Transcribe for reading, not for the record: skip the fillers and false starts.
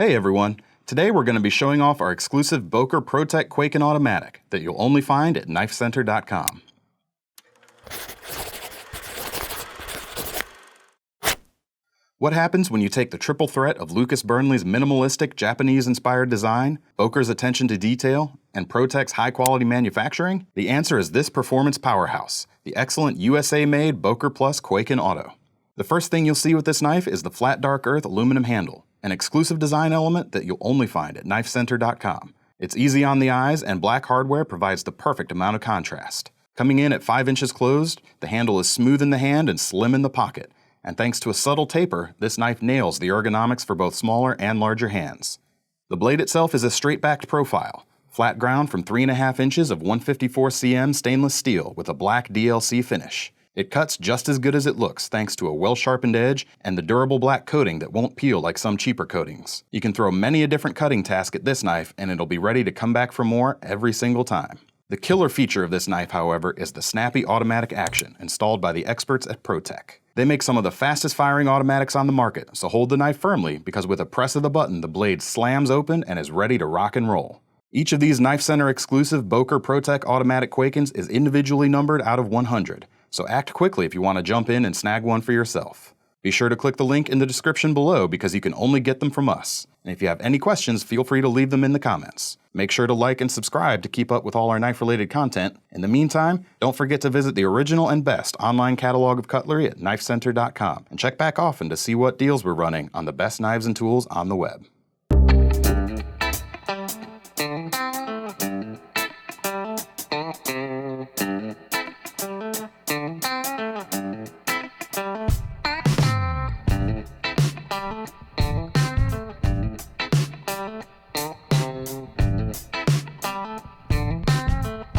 Hey everyone, today we're going to be showing off our exclusive Boker ProTech Kwaiken automatic that you'll only find at Knifecenter.com. What happens when you take the triple threat of Lucas Burnley's minimalistic Japanese-inspired design, Boker's attention to detail, and ProTech's high-quality manufacturing? The answer is this performance powerhouse, the excellent USA-made Boker Plus Kwaiken Auto. The first thing you'll see with this knife is the flat dark earth aluminum handle, an exclusive design element that you'll only find at Knifecenter.com. It's easy on the eyes, and black hardware provides the perfect amount of contrast. Coming in at 5 inches closed, the handle is smooth in the hand and slim in the pocket, and thanks to a subtle taper, this knife nails the ergonomics for both smaller and larger hands. The blade itself is a straight-backed profile, flat ground from 3.5 inches of 154 cm stainless steel with a black DLC finish. It cuts just as good as it looks thanks to a well-sharpened edge and the durable black coating that won't peel like some cheaper coatings. You can throw many a different cutting task at this knife and it'll be ready to come back for more every single time. The killer feature of this knife, however, is the snappy automatic action installed by the experts at ProTech. They make some of the fastest firing automatics on the market, so hold the knife firmly because with a press of the button the blade slams open and is ready to rock and roll. Each of these Knifecenter exclusive Boker ProTech automatic Kwaikens is individually numbered out of 100. So act quickly if you want to jump in and snag one for yourself. Be sure to click the link in the description below because you can only get them from us. And if you have any questions, feel free to leave them in the comments. Make sure to like and subscribe to keep up with all our knife-related content. In the meantime, don't forget to visit the original and best online catalog of cutlery at Knifecenter.com and check back often to see what deals we're running on the best knives and tools on the web.